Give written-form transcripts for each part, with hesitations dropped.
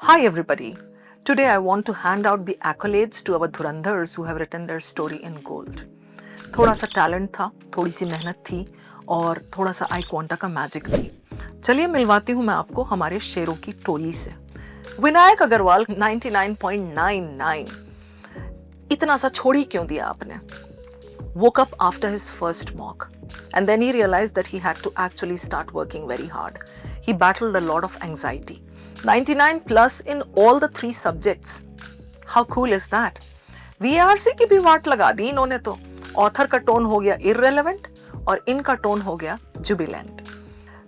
Hi everybody. Today I want to hand out the accolades to our Dhurandhars who have written their story in gold. थोड़ा सा talent था, थोड़ी सी मेहनत थी और थोड़ा सा आई क्वांटा का मैजिक भी। चलिए मिलवाती हूँ मैं आपको हमारे शेरों की टोली से। विनायक अग्रवाल 99.99। इतना सा छोड़ ही क्यों दिया आपने? Woke up after his first mock and then he realized that he had to actually start working very hard. He battled a lot of anxiety. 99 plus in all the 3 subjects. How cool is that? VARC की भी वाट लगा दी इन्होंने तो। Author का tone हो गया irrelevant और इनका टोन हो गया jubilant.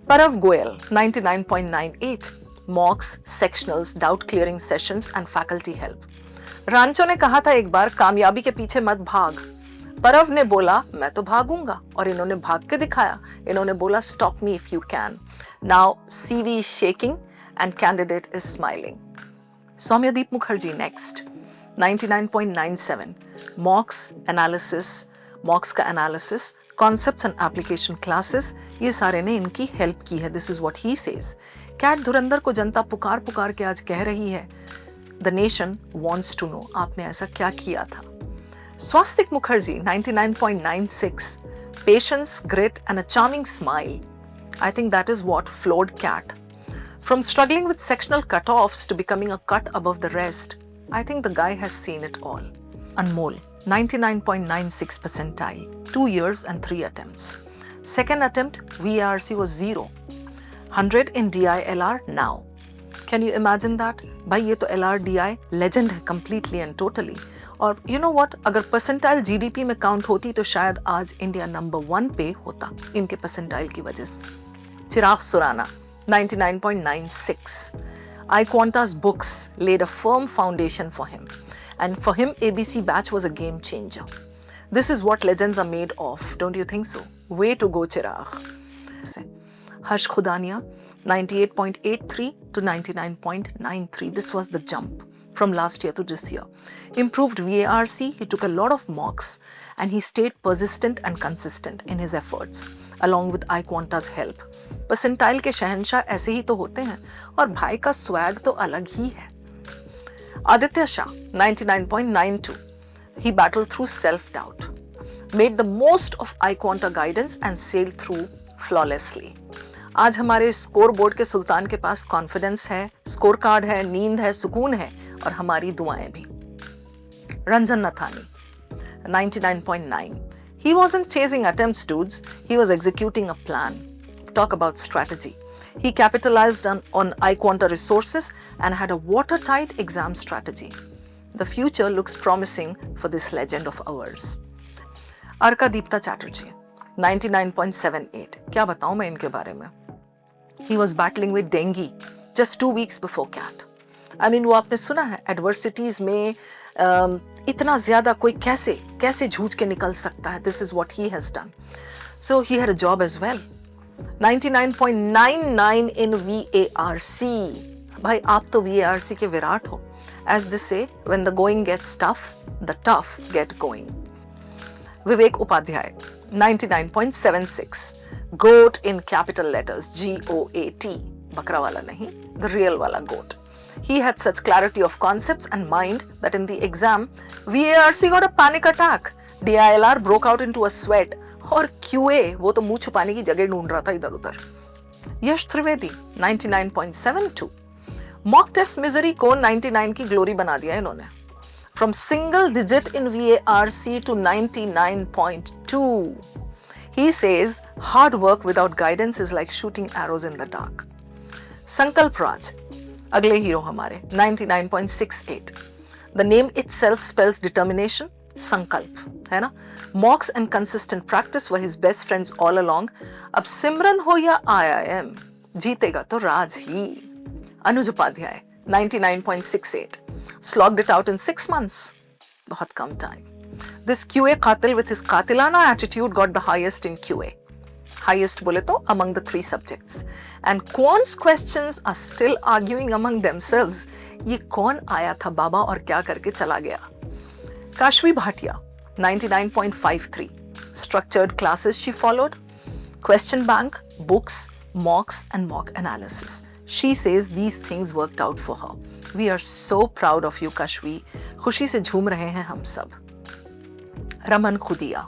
Parav Goel 99.98. Mocks, sectionals, doubt clearing sessions and faculty help. Rancho ने कहा था एक बार कामयाबी के पीछे मत भाग। परव ने बोला मैं तो भागूंगा और इन्होंने भाग के दिखाया। इन्होंने बोला stop me if you can. Now CV is shaking and candidate is smiling. Soumyadeep Mukherjee next. 99.97. Mocks analysis, mocks का analysis, concepts and application classes, ये सारे ने इनकी help की है. This is what he says. कैट धुरंधर को जनता पुकार पुकार के आज कह रही है The nation wants to know आपने ऐसा क्या किया था. Swastik Mukherjee 99.96. Patience, grit and a charming smile. I think that is what floored Cat. From struggling with sectional cutoffs to becoming a cut above the rest, I think the guy has seen it all. Anmol 99.96 percentile. 2 years and 3 attempts. Second attempt VARC was 0. 100 in DILR now. Can you imagine that? भाई ये तो LRDI legend है completely and totally. और you know what? अगर percentile GDP में count होती तो शायद आज इंडिया नंबर 1 पे होता इनके percentile की वजह से. चिराग Surana 99.96. iQuanta's books laid a firm foundation for him. And for him, ABC batch was a game changer. This is what legends are made of, don't you think so? Way to go, Chirag. Harsh Khudania 98.83 to 99.93. This was the jump from last year to this year. Improved VARC, he took a lot of mocks and he stayed persistent and consistent in his efforts along with iQuanta's help. Percentile के शहंशाह ऐसे ही तो होते हैं और भाई का swag तो अलग ही है. Aditya Shah 99.92. He battled through self-doubt, made the most of iQuanta guidance and sailed through flawlessly. आज हमारे स्कोर बोर्ड के सुल्तान के पास कॉन्फिडेंस है, स्कोर कार्ड है, नींद है, सुकून है और हमारी दुआएं भी. Ranjan Nathani 99.9. He wasn't chasing attempts, dudes. He was executing a plan. Talk about strategy. He capitalized on iQuanta resources and had a watertight exam strategy. The future looks promising for this legend of ours. Arka Deepta Chatterjee 99.78. क्या बताऊं मैं इनके बारे में? He was battling with dengue just 2 weeks before CAT. I mean, वो आपने सुना है adversities में इतना ज़्यादा कोई कैसे जूझ के निकल सकता है. This is what he has done. So he had a job as well. 99.99 in VARC. भाई आप तो VARC के विराट हो. As they say, when the going gets tough, the tough get going. Vivek Upadhyay 99.76. GOAT in capital letters, GOAT. Bakra wala nahi, the real wala GOAT. He had such clarity of concepts and mind that in the exam, VARC got a panic attack. DILR broke out into a sweat. और QA वो तो मुंह छुपाने की जगह ढूंढ रहा था इधर उधर. यश त्रिवेदी 99.72. मॉक टेस्ट मिजरी को 99 की ग्लोरी बना दिया इन्होंने. From single digit in VARC to 99.2. He says hard work without guidance is like shooting arrows in the dark. Sankalp Raj, अगले हीरो हमारे 99.68. The name itself spells determination. संकल्प है ना. Mocks and consistent practice were his best friends all along. अब सिमरन हो या IIM, जीतेगा तो राज ही. अनुज Upadhyay 99.68. Slogged it out in 6 months. बहुत कम time. This QA qatil with his qatilana attitude got the highest in QA. Highest बोले तो among the 3 subjects. And Quant's questions are still arguing among themselves. ये कौन आया था बाबा और क्या करके चला गया. Kashvi Bhatia 99.53. Structured classes she followed. Question bank, books, mocks and mock analysis. She says these things worked out for her. We are so proud of you, Kashvi. खुशी से झूम रहे हैं हम सब. Raman Khudia,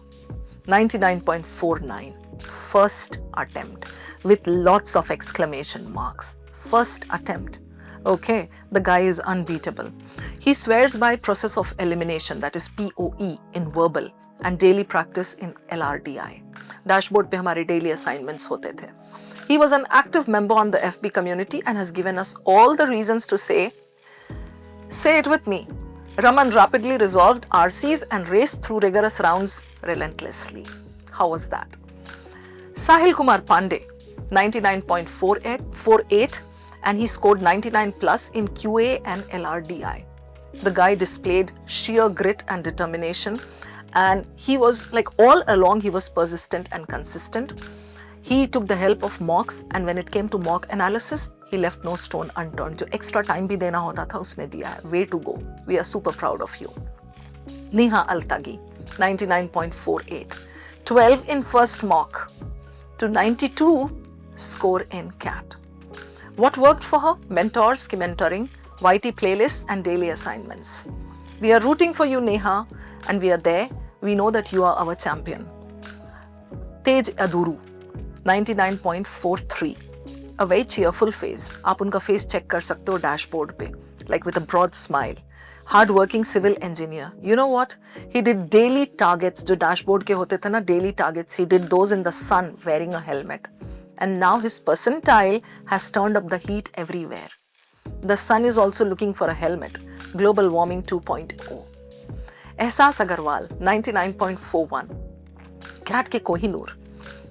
99.49. First attempt with lots of exclamation marks. First attempt. Okay, the guy is unbeatable. He swears by process of elimination, that is POE in verbal, and daily practice in LRDI. Dashboard पे हमारे daily assignments होते थे. He was an active member on the FB community and has given us all the reasons to say it with me. Raman rapidly resolved RCs and raced through rigorous rounds relentlessly. How was that? Sahil Kumar Pandey, 99.48, and he scored 99 plus in QA and LRDI. The guy displayed sheer grit and determination, and he was like all along he was persistent and consistent. He took the help of mocks, and when it came to mock analysis, he left no stone unturned. जो extra time भी देना होता था उसने दिया है. Way to go. We are super proud of you. Neha Altagi, 99.48, 12 in first mock to 92 score in CAT. What worked for her? Mentors ki mentoring, YT playlists and daily assignments. We are rooting for you, Neha, and we are there. We know that you are our champion. Tej Aduru, 99.43. A very cheerful face. आप उनका face check कर सकते हो dashboard पे, like with a broad smile. Hard-working civil engineer. You know what? He did daily targets. जो dashboard के होते थे ना, daily targets. He did those in the sun wearing a helmet. And now his percentile has turned up the heat everywhere. The sun is also looking for a helmet. Global warming 2.0. Ehsaas Agarwal, 99.41. CAT के कोहिनूर.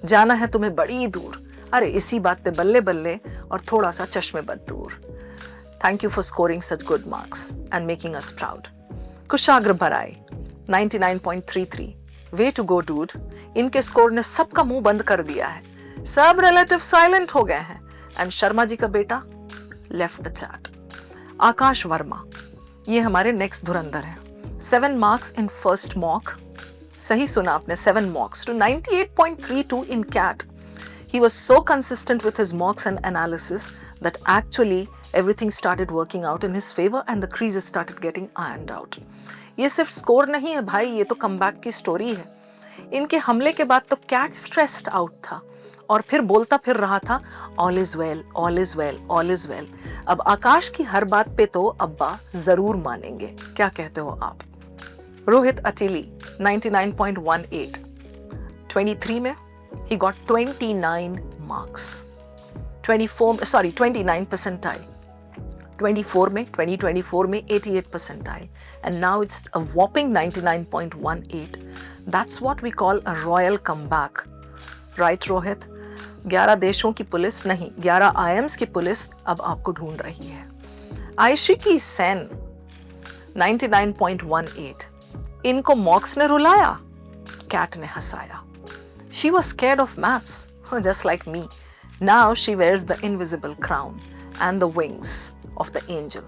जाना है तुम्हें बड़ी दूर. अरे इसी बात पे बल्ले बल्ले और थोड़ा सा चश्मे बद दूर. Thank you for scoring such good marks and making us proud. Kushagra Barai, 99.33. Way to go, dude. इनके स्कोर ने सबका मुंह बंद कर दिया है. सब रिलेटिव साइलेंट हो गए हैं. एंड शर्मा जी का बेटा लेफ्ट द चैट. आकाश वर्मा, ये हमारे नेक्स्ट धुरंधर है. 7 marks in first mock. सही सुना आपने, 7 mocks to 98.32 in CAT. He was so consistent with his mocks and analysis that actually everything started working out in his favor and the creases started getting ironed out. ये सिर्फ score नहीं है भाई, ये तो कमबैक की story है. इनके हमले के बाद तो कैट स्ट्रेस्ड आउट था और फिर बोलता फिर रहा था all is well, all is well, all is well. अब आकाश की हर बात पे तो अब्बा जरूर मानेंगे. क्या कहते हो आप? रोहित अतिली, 99.18. 23 में he got 29 marks. 29 percentile. 24 में 88 percentile. And now it's a whopping 99.18. That's what we call a royal comeback. Right, Rohit? 11 देशों की पुलिस नहीं, 11 IIMs की पुलिस अब आपको ढूंढ रही है. आयशिकी सेन, 99.18. इनको मॉक्स ने रुलाया, कैट ने हंसाया. She was scared of maths, just like me. Now she wears the invisible crown and the wings of the angel.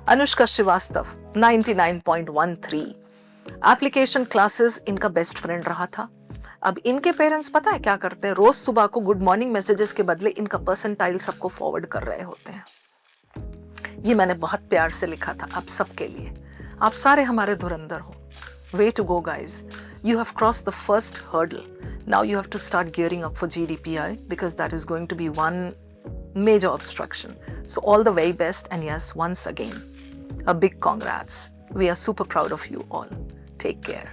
Anushka Srivastav, 99.13. Application classes इनका बेस्ट फ्रेंड रहा था. अब इनके पेरेंट्स पता है क्या करते हैं? रोज सुबह को गुड मॉर्निंग मैसेजेस के बदले इनका परसेंटाइल सबको फॉरवर्ड कर रहे होते हैं. ये मैंने बहुत प्यार से लिखा था आप सबके लिए. आप सारे हमारे धुरंधर हो. Way to go, guys. You have crossed the first hurdle. Now you have to start gearing up for GDPI because that is going to be one major obstruction. So all the very best, and yes, once again, a big congrats. We are super proud of you all. Take care.